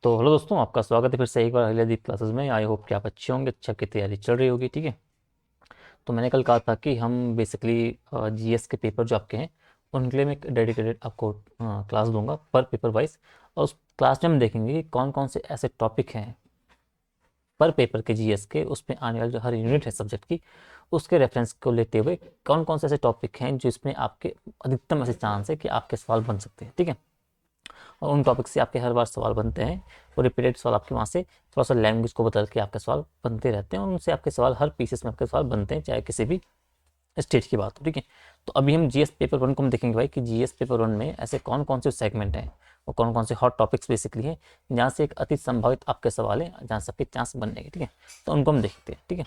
तो हेलो दोस्तों, आपका स्वागत है फिर से एक बार हरियादीप क्लासेस में। आई होप कि आप अच्छे होंगे, अच्छा की तैयारी चल रही होगी। ठीक है, तो मैंने कल कहा था कि हम बेसिकली जीएस के पेपर जो आपके हैं उनके लिए मैं एक डेडिकेटेड आपको क्लास दूंगा पर पेपर वाइज। और उस क्लास में हम देखेंगे कि कौन कौन से ऐसे टॉपिक हैं पर पेपर के जीएस के, उसमें आने वाले जो हर यूनिट है सब्जेक्ट की, उसके रेफरेंस को लेते हुए कौन कौन से ऐसे टॉपिक हैं जिसमें आपके अधिकतम ऐसे चांस है कि आपके सवाल बन सकते हैं। ठीक है, और उन टॉपिक से आपके हर बार सवाल बनते हैं और रिपीटेड सवाल आपके वहाँ से थोड़ा सा लैंग्वेज को बदल के आपके सवाल बनते रहते हैं और उनसे आपके सवाल हर पीसेस में आपके सवाल बनते हैं, चाहे किसी भी स्टेट की बात हो। ठीक है, तो अभी हम जीएस पेपर वन को हम देखेंगे भाई कि जीएस पेपर वन में ऐसे कौन कौन से सेगमेंट हैं और कौन कौन से हॉट टॉपिक्स बेसिकली हैं जहाँ से एक अति संभावित आपके सवाल है, जहाँ से आपके चांस बनने के। ठीक है, तो उनको हम देखते हैं। ठीक है,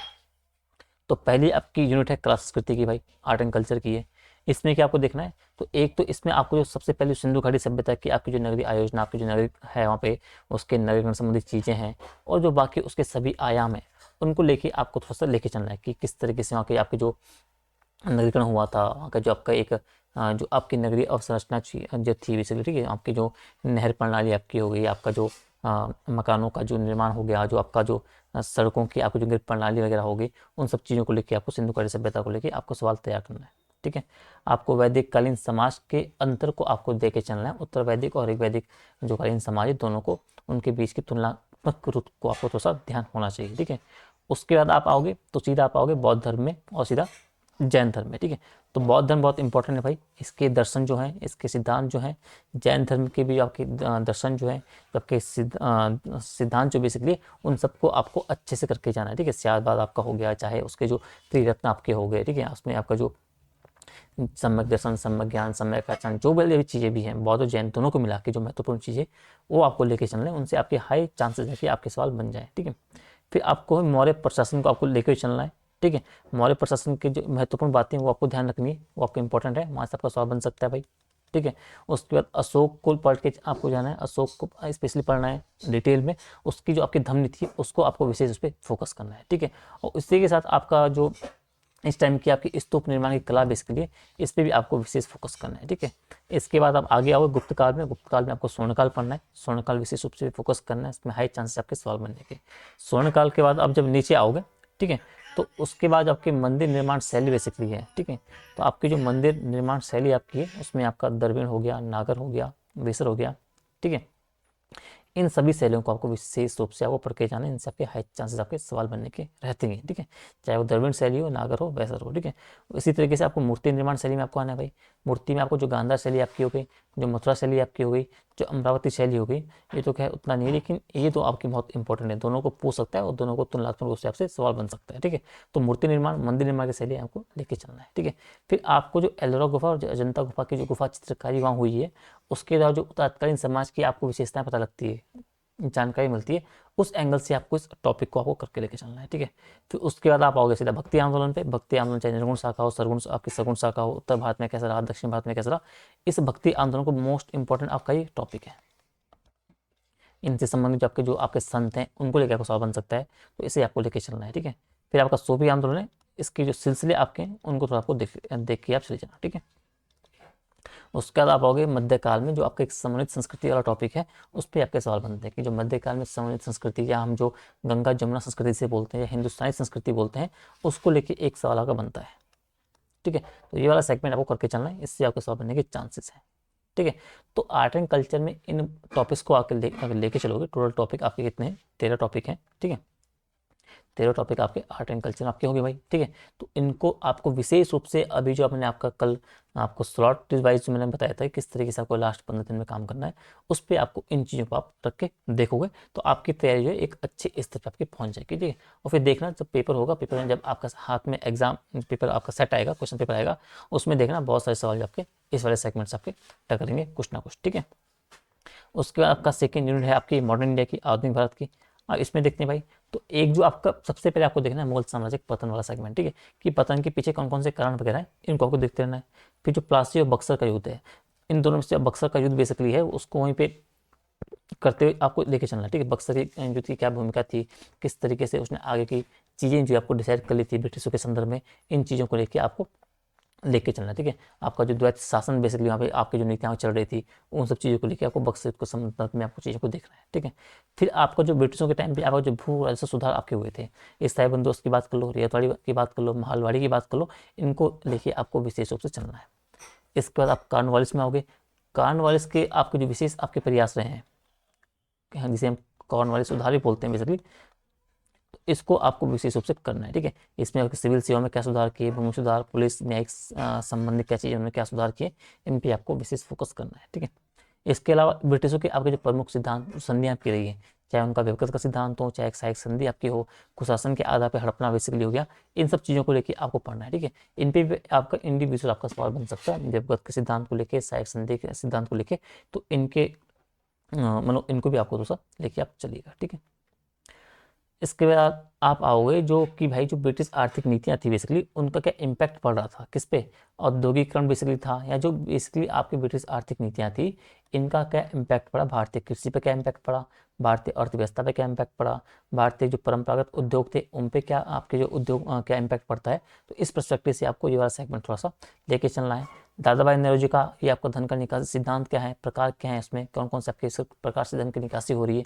तो पहली आपकी यूनिट है कला संस्कृति की भाई, आर्ट एंड कल्चर की है। इसमें क्या आपको देखना है, तो एक तो इसमें आपको जो सबसे पहले सिंधु घाटी सभ्यता की आपकी जो नगरीय आयोजना, आपकी जो नगरी है वहाँ पे उसके नगरीकरण संबंधित चीज़ें हैं और जो बाकी उसके सभी आयाम हैं उनको लेके आपको थोड़ा सा लेके चलना है कि किस तरीके से वहाँ के आपके जो नगरीकरण हुआ था, वहाँ का जो आपका एक जो आपकी नगरीय अवसंरचना जो थी बेसिकली। ठीक है, आपकी जो नहर प्रणाली आपकी हो गई, आपका जो मकानों का जो निर्माण हो गया, जो आपका जो सड़कों की आपकी जो ग्रिड प्रणाली वगैरह हो गई, उन सब चीज़ों को लेके आपको सिंधु घाटी सभ्यता को लेके आपको सवाल तैयार करना है। ठीक है, आपको वैदिक कालीन समाज के अंतर को आपको दे के चलना है, उत्तर वैदिक और एक वैदिक जो कालीन समाज है दोनों को, उनके बीच की तुलनात्मक रूप को आपको थोड़ा सा ध्यान होना चाहिए। ठीक है, उसके बाद आप आओगे तो सीधा आप आओगे बौद्ध धर्म में और सीधा जैन धर्म में। ठीक है, तो बौद्ध धर्म बहुत इंपॉर्टेंट है भाई, इसके दर्शन जो हैं, इसके सिद्धांत जो हैं, जैन धर्म के भी आपके दर्शन जो हैं, आपके सिद्धांत जो बेसिकली उन सबको आपको अच्छे से करके जाना है। ठीक है, स्यादवाद आपका हो गया, चाहे उसके जो त्रिरत्न आपके हो गए। ठीक है, उसमें आपका जो सम्यक दर्शन, सम्यक ज्ञान, सम्यक पहचान, जो भी चीज़ें भी हैं बौद्ध और जैन दोनों को मिला के जो महत्वपूर्ण चीज़ें वो आपको लेके चलना है, उनसे आपके हाई चांसेस है कि आपके सवाल बन जाए। ठीक है, फिर आपको मौर्य प्रशासन को आपको लेकर चलना है। ठीक है, मौर्य प्रशासन की जो महत्वपूर्ण बातें हैं वो आपको ध्यान रखनी है, वो आपको इंपॉर्टेंट है, वहाँ से आपका सवाल बन सकता है भाई। ठीक है, उसके बाद अशोक को पढ़ के आपको जाना है, अशोक को स्पेशली पढ़ना है डिटेल में, उसकी जो आपकी धम्म नीति है उसको आपको विशेष उस पर फोकस करना है। ठीक है, और इसी के साथ आपका जो इस टाइम की आपकी स्तूप निर्माण की कला बेसिकली, इस पर भी आपको विशेष फोकस करना है। ठीक है, इसके बाद आप आगे आओगे गुप्त काल में, गुप्त काल में आपको स्वर्णकाल पढ़ना है, स्वर्णकाल विशेष रूप से फोकस करना है, इसमें हाई चांसेस आपके सवाल बनने के। स्वर्णकाल के बाद आप जब नीचे आओगे, ठीक है, तो उसके बाद आपकी मंदिर निर्माण शैली बेसिकली है। ठीक है, तो आपकी जो मंदिर निर्माण शैली आपकी है उसमें आपका द्रविड़ हो गया, नागर हो गया, वेसर हो गया। ठीक है, इन सभी शैलियों को आपको विशेष रूप से आपको पढ़ के जाना है, इनसे आपके हाई चांसेस आपके सवाल बनने के रहते हैं। ठीक है, चाहे वो द्रविड़ शैली हो, नागर हो, वैसर हो। ठीक है, इसी तरीके से आपको मूर्ति निर्माण शैली में आपको आना है भाई। मूर्ति में आपको जो गांधार शैली आपकी हो गई, जो मथुरा शैली आपकी हो गई, जो अमरावती शैली हो गई, ये तो क्या है उतना नहीं है, लेकिन ये तो आपकी बहुत इंपॉर्टेंट है, दोनों को पूछ सकता है और दोनों को तुलनात्मक रूप से आपसे सवाल बन सकता है। ठीक है, तो मूर्ति निर्माण, मंदिर निर्माण की शैली आपको लेके चलना है। ठीक है, फिर आपको जो एलोरा गुफा और जो अजंता गुफा की जो गुफा चित्रकारी वहाँ हुई है, उसके द्वारा जो तत्कालीन समाज की आपको विशेषताएं पता लगती है, जानकारी मिलती है, उस एंगल से आपको इस टॉपिक को आपको करके लेके चलना है। ठीक है, फिर उसके बाद आप आओगे सीधा भक्ति आंदोलन पे। भक्ति आंदोलन चाहे निर्गुण शाखा हो, सरगुण आपकी सगुण शाखा हो, उत्तर भारत में कैसा रहा, दक्षिण भारत में कैसा रहा, इस भक्ति आंदोलन को मोस्ट इंपॉर्टेंट आपका ये टॉपिक है। इनसे संबंधित जो आपके संत हैं उनको लेकर आपको सवाल बन सकता है, तो इसे आपको लेके चलना है। ठीक है, फिर आपका सोफी आंदोलन है, इसके जो सिलसिले आपके हैं उनको थोड़ा आपको देख के आप चले जाना। ठीक है, उसके बाद आप आओगे मध्यकाल में, जो आपका एक समन्वित संस्कृति वाला टॉपिक है, उस पर आपके सवाल बनते हैं कि जो मध्यकाल में समन्वित संस्कृति, या हम जो गंगा जमुना संस्कृति से बोलते हैं या हिंदुस्तानी संस्कृति बोलते हैं, उसको लेके एक सवाल आपका बनता है। ठीक है, तो ये वाला सेगमेंट आपको करके चलना है, इससे आपके सवाल बनने के चांसेस हैं। ठीक है, तो आर्ट एंड कल्चर में इन टॉपिक्स को आके लेके चलोगे, टोटल टॉपिक आपके कितने हैं, 13 टॉपिक हैं। ठीक है, 13 टॉपिक आपके आर्ट एंड कल्चर आपके होंगे भाई। ठीक है, तो इनको आपको विशेष रूप से अभी जो आपने आपका कल आपको स्लॉट वाइज जो मैंने बताया था किस तरीके से आपको लास्ट 15 दिन में काम करना है, उस पर आपको इन चीज़ों को आप रख के देखोगे तो आपकी तैयारी जो है एक अच्छे स्तर पर आपकी पहुंच जाएगी। ठीक है, और फिर देखना जब पेपर होगा, पेपर में जब आपका हाथ में एग्जाम पेपर आपका सेट आएगा, क्वेश्चन पेपर आएगा, उसमें देखना बहुत सारे सवाल आपके इस वाले सेगमेंट्स आपके टकरेंगे कुछ ना कुछ। ठीक है, उसके बाद आपका सेकेंड यूनिट है आपकी मॉडर्न इंडिया की, आधुनिक भारत की। और इसमें देखते हैं भाई, तो एक जो आपका सबसे पहले आपको देखना है मुगल साम्राज्य के पतन वाला सेगमेंट। ठीक है, कि पतन के पीछे कौन कौन से कारण वगैरह हैं, इनको आपको देखते रहना है। फिर जो प्लासी और बक्सर का युद्ध है, इन दोनों में से बक्सर का युद्ध बेसिकली है, उसको वहीं पे करते हुए आपको लेके चलना है। ठीक है, बक्सर की युद्ध की क्या भूमिका थी, किस तरीके से उसने आगे की चीज़ें जो आपको डिसाइड कर ली थी ब्रिटिशों के संदर्भ में, इन चीज़ों को लेकर आपको लेके चलना है, ठीक है। आपका जो द्वैत शासन बेसिकली वहाँ पे आपकी जो नीतियाँ चल रही थी उन सब चीज़ों को लेके आपको बख्शिश को संदर्भ में आपको चीज़ों को देखना है, ठीक है। फिर आपका जो ब्रिटिशों के टाइम पे आपका जो भू राजस्व सुधार आपके हुए थे, स्थायी बंदोबस्त की बात कर लो, रियायतवाड़ी की बात कर लो, माहलवाड़ी की बात कर लो, इनको लेके आपको विशेष रूप से चलना है। इसके बाद आप कॉर्नवालिस में आओगे। कॉर्नवालिस के आपके जो विशेष आपके प्रयास रहे हैं, जिसे हम कॉर्नवालिस सुधार भी बोलते हैं बेसिकली, इसको आपको विशेष रूप से करना है, ठीक है। इसमें आपके सिविल सेवा में क्या सुधार किए, भूमि सुधार, पुलिस न्यायिक संबंधित क्या चीज़ उन्होंने क्या सुधार किए, इन पे आपको विशेष फोकस करना है, ठीक है। इसके अलावा ब्रिटिशों के आपके जो प्रमुख सिद्धांत संधियाँ आपकी रही है, चाहे उनका व्यक्तिगत का सिद्धांत हो, चाहे एक सहायक संधि आपकी हो, कुशासन के आधार पर हड़पना बेसिकली हो गया, इन सब चीज़ों को लेकर आपको पढ़ना है, ठीक है। इन पे भी आपका इंडिविजुअल आपका सवाल बन सकता है, व्यक्तिगत के सिद्धांत को लेकर, सहायक संधि के सिद्धांत को लेकर, तो इनके मतलब इनको भी आपको थोड़ा सा लेके आप चलिएगा, ठीक है। इसके बाद आप आओगे जो कि भाई जो ब्रिटिश आर्थिक नीतियाँ थी बेसिकली उनका क्या इम्पैक्ट पड़ रहा था किस पे, औद्योगिकरण बेसिकली था, या जो बेसिकली आपकी ब्रिटिश आर्थिक नीतियाँ थी इनका क्या इम्पैक्ट पड़ा, भारतीय कृषि पे क्या इम्पैक्ट पड़ा, भारतीय अर्थव्यवस्था पे क्या इम्पैक्ट पड़ा, भारतीय जो परंपरागत उद्योग थे उन पे क्या आपके जो उद्योग क्या इम्पैक्ट पड़ता है। तो इस पर्सपेक्टिव से आपको ये वाला सेगमेंट थोड़ा सा लेके चलना है। दादा भाई नौरोजी का ये आपका धन का निकासी सिद्धांत क्या है, प्रकार क्या है, इसमें कौन कौन से आपके इस प्रकार से धन की निकासी हो रही है,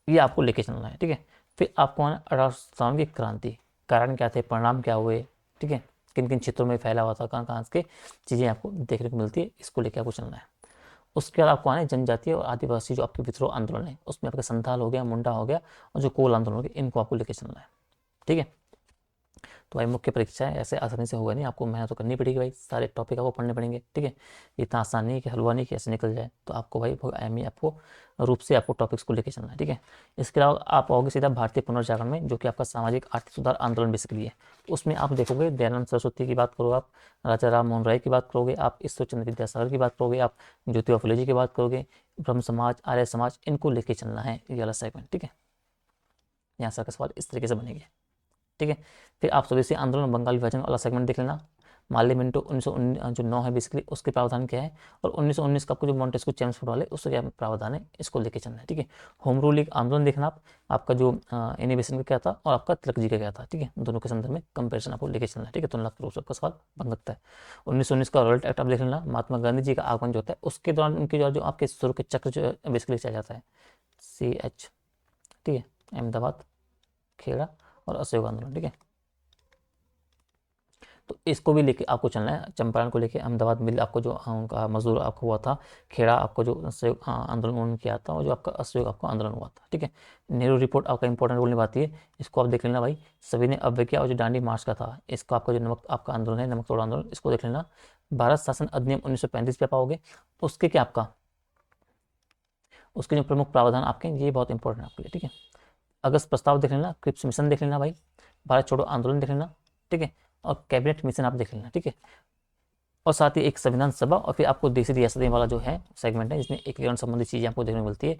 ये आपको लेके चलना है, ठीक है। फिर आपको आना 1857 की क्रांति, कारण क्या थे, परिणाम क्या हुए, ठीक है, किन किन क्षेत्रों में फैला हुआ था, कहाँ कहाँ के चीज़ें आपको देखने को मिलती है, इसको लेकर आपको चलना है। उसके बाद आपको आने जनजातीय और आदिवासी जो आपके विद्रोह आंदोलन है उसमें आपका संथाल हो गया, मुंडा हो गया, और जो कोल आंदोलन हो गया, इनको आपको लेकर चलना है, ठीक है। तो भाई मुख्य परीक्षा है, ऐसे आसानी से होगा नहीं, आपको मेहनत तो करनी पड़ेगी भाई, सारे टॉपिक आपको पढ़ने पड़ेंगे, ठीक है। इतना आसान नहीं है कि हलवा नहीं कि ऐसे निकल जाए, तो आपको भाई अहमी आपको रूप से आपको टॉपिक्स को लेकर चलना है, ठीक है। इसके अलावा आप आओगे सीधा भारतीय पुनर्जागरण में, जो कि आपका सामाजिक आर्थिक सुधार आंदोलन बेसिकली है। उसमें आप देखोगे दयानंद सरस्वती की बात करोगे, आप राजा राम मोहन राय की बात करोगे, आप ईश्वर चंद्र विद्यासागर की बात करोगे, आप ज्योतिबा फुले जी की बात करोगे, ब्रह्म समाज, आर्य समाज, इनको लेके चलना है ये वाला सेगमेंट, ठीक है। यहाँ से का सवाल इस तरीके से बनेंगे, ठीक है। फिर आप स्वदेशी आंदोलन बंगाल विभाजन वाला सेगमेंट देख लेना। मार्ले मिंटो 1919 जो 9 है बेसिकली उसके प्रावधान क्या है, और 1919 का आपको जो मॉन्टेस्क्यू चेम्सफोर्ड वाले उसका क्या प्रावधान है, इसको लेके चलना है, ठीक है। होम रूल लीग आंदोलन देखना आप, आपका जो एनी बेसेंट का क्या था और आपका तिलक जी का क्या था, ठीक है, दोनों के संदर्भ में कंपेरिजन आपको लेके चलना है, ठीक है। तुलना के रूप से आपका सवाल बन सकता है। 1919 का रॉयल्ट एक्ट आप देख लेना, महात्मा गांधी जी का आगमन जो होता है उसके दौरान उनके जो आपके शुरू के चक्र जो बेसिकली चला जाता है, CH, ठीक है, अहमदाबाद, खेड़ा और असहयोग आंदोलन, ठीक है। तो इसको भी लेके आपको चलना है। चंपारण को लेके अहमदाबाद मिल आपको जो उनका मजदूर आपको हुआ था, खेड़ा आपको जो असहयोग आंदोलन उन्होंने किया था, और जो आपका असहयोग आपको आंदोलन हुआ था, ठीक है। नेहरू रिपोर्ट आपका इंपॉर्टेंट रोल निभाती है, इसको आप देख लेना भाई। सभी ने अवज्ञा और जो दांडी मार्च का था, इसको आपका जो नमक आपका आंदोलन है, नमक तोड़ आंदोलन, इसको देख लेना। भारत शासन अधिनियम 1935 पे पाओगे, उसके क्या आपका उसके जो प्रमुख प्रावधान आपके ये बहुत इंपॉर्टेंट है आपके लिए, ठीक है। अगस्त प्रस्ताव देख लेना, क्रिप्स मिशन देख लेना भाई, भारत छोड़ो आंदोलन देख लेना, ठीक है, और कैबिनेट मिशन आप देख लेना, ठीक है। और साथ ही एक संविधान सभा, और फिर आपको देशी रियासतें वाला जो है सेगमेंट है जिसमें एकीकरण संबंधित चीज़ें आपको देखने को मिलती है।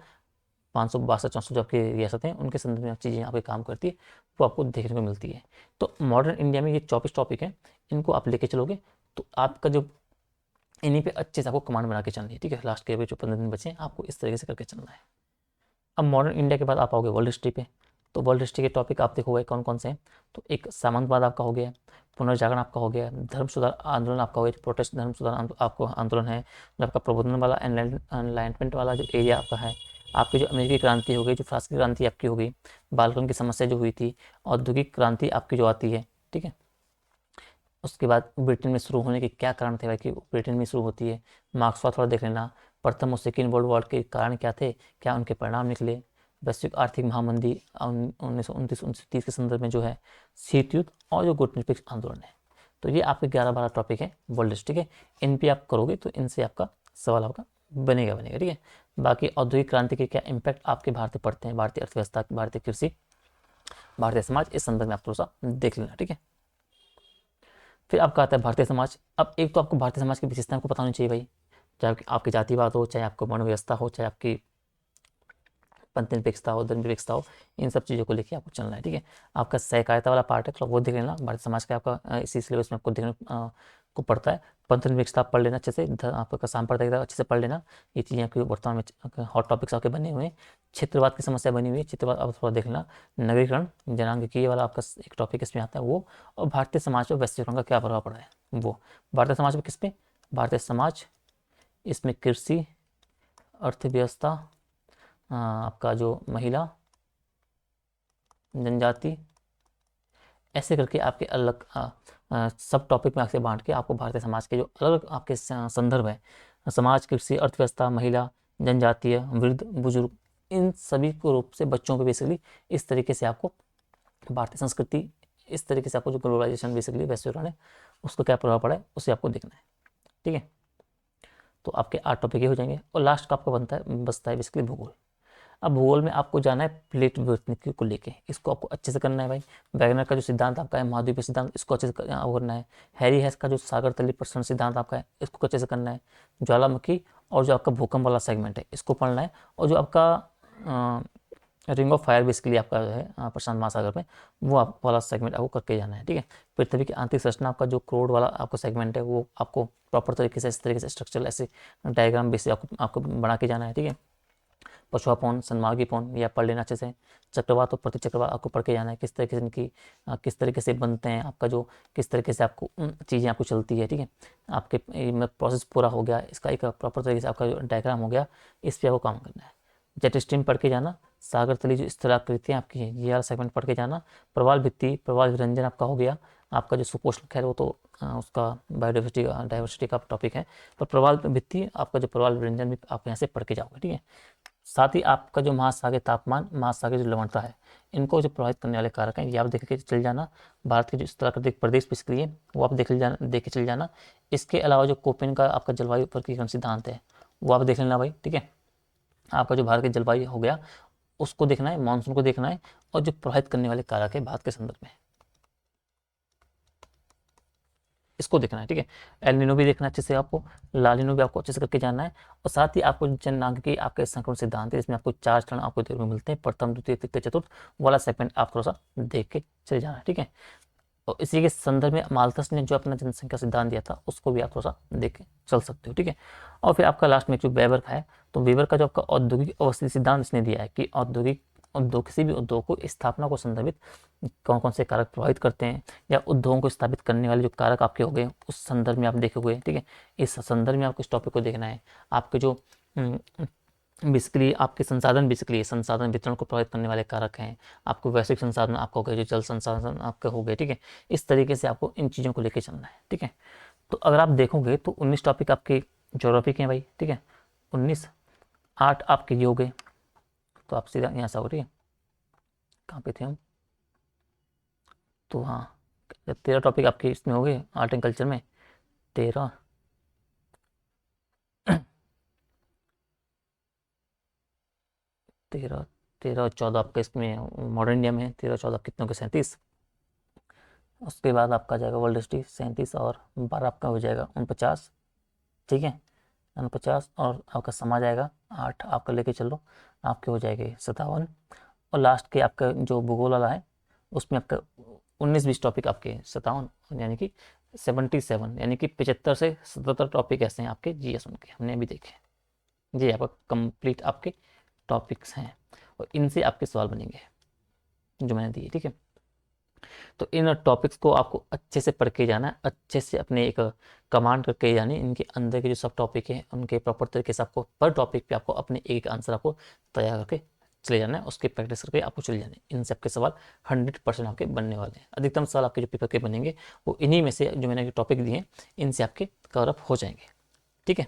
562 जो आपकी रियासतें हैं उनके संदर्भ में चीज़ें यहाँ पे काम करती है, वो आपको देखने को मिलती है। तो मॉडर्न इंडिया में ये 24 टॉपिक हैं, इनको आप लेके चलोगे तो आपका जो इन्हीं पे अच्छे से आपको कमांड बना के चलनी है, ठीक है। लास्ट के जो 15 दिन बचे हैं आपको इस तरीके से करके चलना है। अब मॉडर्न इंडिया के बाद आप आओगे वर्ल्ड हिस्ट्री पे, तो वर्ल्ड हिस्ट्री के टॉपिक आप देखोगे कौन कौन से हैं। तो एक सामंतवाद आपका हो गया, पुनर्जागरण आपका हो गया, धर्म सुधार आंदोलन आपका हो गया, प्रोटेस्ट धर्म सुधार आपको आंदोलन है, जो आपका प्रबोधन वाला एनलाइटमेंट वाला जो एरिया आपका है, आपकी जो अमेरिकी क्रांति हो गई, जो फ्रांस की क्रांति आपकी हो गई, बालकन की समस्या जो हुई थी, औद्योगिक क्रांति आपकी जो आती है, ठीक है। उसके बाद ब्रिटेन में शुरू होने के क्या कारण थे भाई कि ब्रिटेन में शुरू होती है, मार्क्सवाद थोड़ा देख लेना। प्रथम और सेकेंड वर्ल्ड वॉर के कारण क्या थे, क्या उनके परिणाम निकले, वैश्विक आर्थिक महामंदी 1929-1930 के संदर्भ में जो है, शीत युद्ध, और जो गुटनिरपेक्ष आंदोलन है। तो ये आपके 11-12 टॉपिक है वर्ल्ड हिस्ट्री के, इन पे आप करोगे तो इनसे आपका सवाल आपका बनेगा, ठीक है। बाकी औद्योगिक क्रांति के क्या इम्पैक्ट आपके भारत पर पड़ते हैं, भारतीय अर्थव्यवस्था, भारतीय कृषि, भारतीय समाज, इस संदर्भ में आप थोड़ा सा देख लेना, ठीक है। फिर आपका आता है भारतीय समाज। अब एक तो आपको भारतीय समाज की विशेषताओं को पता होनी चाहिए भाई, चाहे आपकी जातिवाद हो, चाहे आपको वर्ण व्यवस्था हो, चाहे आपकी पंथ निरपेक्षता हो, धर्म निरपेक्षता हो, इन सब चीज़ों को लेके आपको चलना है, ठीक है। आपका सहकारिता वाला पार्ट है, तो वो देख लेना, भारतीय समाज का आपका इसी सिलेबस में आपको देखना को पढ़ता है। पंचतंत्र विकास आप पढ़ लेना अच्छे से, आपका साम्प्रदायिक था अच्छे से पढ़ लेना। ये चीज़ें आपकी वर्तमान में हॉट टॉपिक्स आपके बने हुए हैं। क्षेत्रवाद की समस्या बनी हुई है, क्षेत्रवाद आप थोड़ा देख लेना। नगरीकरण जनांगीय वाला आपका एक टॉपिक इसमें आता है वो। और भारतीय समाज पर वैश्वीकरण का क्या प्रभाव पड़ा है वो। भारतीय समाज पर किस पे, भारतीय समाज, इसमें कृषि, अर्थव्यवस्था, आपका जो महिला, जनजाति, ऐसे करके आपके अलग सब टॉपिक में आपसे बांट के आपको भारतीय समाज के जो अलग आपके संदर्भ है, समाज, कृषि, अर्थव्यवस्था, महिला, जनजातीय, वृद्ध, बुजुर्ग, इन सभी को रूप से बच्चों पे बेसिकली इस तरीके से आपको भारतीय संस्कृति, इस तरीके से आपको जो ग्लोबलाइजेशन बेसिकली वैश्वीकरण है उसका क्या प्रभाव पड़ा है उसे आपको देखना है। ठीक है, तो आपके 8 टॉपिक ये हो जाएंगे। और लास्ट का आपका बचता है बेसिकली भूगोल। अब भूगोल में आपको जाना है प्लेट विवर्तनिकी को लेके, इसको आपको अच्छे से करना है भाई। वैगनर का जो सिद्धांत आपका है महाद्वीपीय सिद्धांत, इसको अच्छे से करना है। हैरी हैस का जो सागर तली प्रसरण सिद्धांत आपका है, इसको अच्छे से करना है। ज्वालामुखी और जो आपका भूकंप वाला सेगमेंट है इसको पढ़ना है। और जो आपका रिंग ऑफ फायर बेसिकली आपका है प्रशांत महासागर में, वो आप वाला सेगमेंट आपको करके जाना है। ठीक है, पृथ्वी की आंतरिक संरचना आपका जो क्रोड वाला आपको सेगमेंट है वो आपको प्रॉपर तरीके से इस तरीके से स्ट्रक्चरल ऐसे डायग्राम बेसिस आपको बना के जाना है। ठीक है, पशुआपौन, सन्मार्गीपौन या पढ़ लेना अच्छे से। चक्रवात और प्रतिचक्रवात आपको पढ़ के जाना है, किस तरीके से इनकी किस तरीके से बनते हैं, आपका जो किस तरीके से आपको चीज़ें आपको चलती है। ठीक है, आपके प्रोसेस पूरा हो गया, इसका एक प्रॉपर तरीके से आपका जो डायग्राम हो गया, इस पर आपको काम करना है। जेट स्ट्रीम पढ़ के जाना। सागर तली जो स्थलाकृतियाँ आपकी हैं ये वाला सेगमेंट पढ़ के जाना। प्रवाल भित्ति, प्रवाल विरंजन आपका हो गया। आपका जो सुपोषण, खैर वो तो उसका डाइवर्सिटी का टॉपिक है, पर प्रवाल भित्ति आपका जो प्रवाल विरंजन भी आप यहाँ से पढ़ के जाओगे। ठीक है, साथ ही आपका जो महासागरीय तापमान, महासागरीय जो लवणता है, इनको जो प्रभावित करने वाले कारक हैं ये आप देख के चल जाना। भारत के जो स्थलाकृतिक प्रदेश बेसिकली है वो आप देख के चल जाना। इसके अलावा जो कोपेन का आपका जलवायु वर्गीकरण सिद्धांत है वो आप देख लेना भाई। ठीक है, आपका जो भारत के जलवायु हो गया उसको देखना है, मानसून को देखना है, और जो प्रभावित करने वाले कारक है भारत के संदर्भ में इसको देखना है। ठीक है, एल नीनो भी देखना है अच्छे से आपको, ला नीनो भी आपको अच्छे से करके जाना है। और साथ ही आपको जननांगिकी आपके संक्रमण सिद्धांत है, इसमें आपको 4 चरण आपको देखने को मिलते हैं, प्रथम, द्वितीय, तृतीय, चतुर्थ वाला सेगमेंट आप थोड़ा सा देख के चले जाना है। ठीक है, और इसी के संदर्भ में माल्थस ने जो अपना जनसंख्या सिद्धांत दिया था उसको भी आप थोड़ा सा देख के चल सकते हो। ठीक है, और फिर आपका लास्ट में जो वेबर का है, तो वेबर का जो आपका औद्योगिक अवस्थिति सिद्धांत इसने दिया है कि किसी भी उद्योग को स्थापना को संदर्भित कौन कौन से कारक प्रभावित करते हैं, या उद्योगों को स्थापित करने वाले जो कारक आपके हो गए उस संदर्भ में आप देखोगे। ठीक है, इस संदर्भ में आपको इस टॉपिक को देखना है। आपके जो बेसिकली आपके संसाधन, बेसिकली संसाधन वितरण को प्रभावित करने वाले कारक हैं, आपको वैश्विक संसाधन आपका हो गए, जो जल संसाधन आपके हो गए। ठीक है, इस तरीके से आपको इन चीज़ों को लेके चलना है। ठीक है, तो अगर आप देखोगे तो 19 टॉपिक आपके ज्योग्राफी के हैं भाई। ठीक है, 19, 8 आपके ये हो गए, तो आप सीधा यहाँ से आओ। ठीक है, कहाँ पे थे हम, तो हाँ 13 टॉपिक आपके इसमें हो गए आर्ट एंड कल्चर में। 13 13 13 और 14 आपका इसमें मॉडर्न इंडिया में है। 13 14 कितनों के 37। उसके बाद आपका जाएगा वर्ल्ड हिस्ट्री 37, और 12 आपका हो जाएगा 49। ठीक है, 49, और आपका समाज आएगा 8 आपका लेके चलो, आपके हो जाएंगे 57। और लास्ट के आपका जो भूगोल वाला है उसमें आपका 19-20 टॉपिक आपके 57, यानी कि 77, यानी कि 75 से 77 टॉपिक ऐसे हैं आपके जीएस उनके हमने अभी देखे। ये आपका कंप्लीट आपके टॉपिक्स हैं, और इनसे आपके सवाल बनेंगे जो मैंने दिए। ठीक है, तो इन टॉपिक्स को आपको अच्छे से पढ़ के जाना है, अच्छे से अपने एक कमांड करके जानी, इनके अंदर के जो सब टॉपिक हैं उनके प्रॉपर तरीके से आपको पर टॉपिक पे आपको अपने एक आंसर आपको तैयार करके चले जाना है, उसकी प्रैक्टिस करके आपको चले जाना है। इनसे आपके सवाल 100% आपके बनने वाले हैं। अधिकतम सवाल आपके जो पेपर के बनेंगे वो इन्हीं में से जो मैंने टॉपिक दिए हैं इनसे आपके कवर अप हो जाएंगे। ठीक है,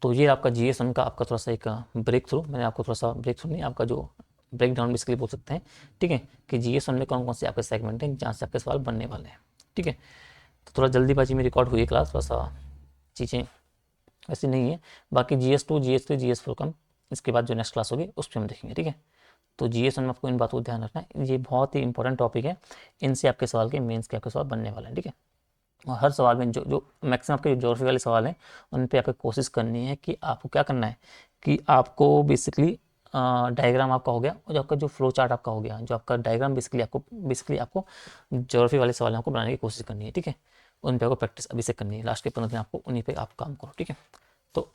तो ये आपका जीएस का आपका थोड़ा सा एक ब्रेक थ्रू, मैंने आपको थोड़ा सा ब्रेक थ्रू नहीं, आपका जो ब्रेक डाउन बेसिकली बोल सकते हैं। ठीक है, कि जीएस में कौन कौन से आपके सेगमेंट हैं जहाँ से आपके सवाल बनने वाले हैं। ठीक है, तो थोड़ा जल्दीबाजी में रिकॉर्ड हुई है क्लास, थोड़ा सा चीज़ें ऐसी नहीं है। बाकी GS2, GS3, GS4 कम, इसके बाद जो नेक्स्ट क्लास होगी उस पर हम देखेंगे। ठीक है, तो GS में आपको इन बातों को ध्यान रखना है, ये बहुत ही इंपॉर्टेंट टॉपिक है, इनसे आपके सवाल के मेंस के आपके सवाल बनने वाले हैं। ठीक है, और हर सवाल में जो मैक्सिमम आपके जो ज्योग्राफी वाले सवाल हैं उन पे आपको कोशिश करनी है कि आपको क्या करना है कि आपको बेसिकली डायग्राम आपका हो गया, और जो आपका जो फ्लो चार्ट आपका हो गया, जो आपका डायग्राम बेसिकली आपको ज्योग्राफी वाले सवाल आपको बनाने की कोशिश करनी है। ठीक है, उन पे आपको प्रैक्टिस अभी से करनी है। लास्ट के 15 दिन आपको उन्हीं पे आप काम करो, ठीक है। तो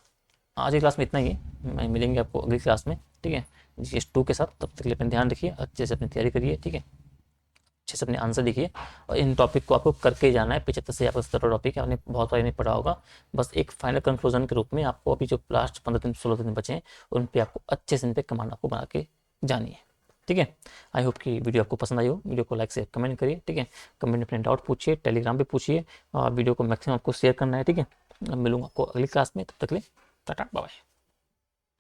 आज की क्लास में इतना ही है, मैं मिलेंगे आपको अगली क्लास में, ठीक है, GS2 के साथ। तब तक के लिए अपने ध्यान रखिए, अच्छे से अपनी तैयारी करिए, ठीक है, अच्छे से अपने आंसर लिखिए, और इन टॉपिक को आपको करके ही जाना है। 75 से आपका 70 टॉपिक है, आपने बहुत बार नहीं पढ़ा होगा। बस एक फाइनल कंक्लूजन के रूप में आपको अभी जो लास्ट 15 दिन 16 दिन बचे हैं उन पे आपको अच्छे से इन पे कमांड आपको बना के जानी है, ठीक है। आई होप कि वीडियो आपको पसंद आई हो। वीडियो को लाइक से कमेंट करिए, ठीक है, कमेंट में अपने डाउट पूछिए, टेलीग्राम पे पूछिए, और वीडियो को मैक्सिमम आपको शेयर करना है, ठीक है। मिलूंगा आपको अगली क्लास में, तब तक के लिए टाटा बाय बाय।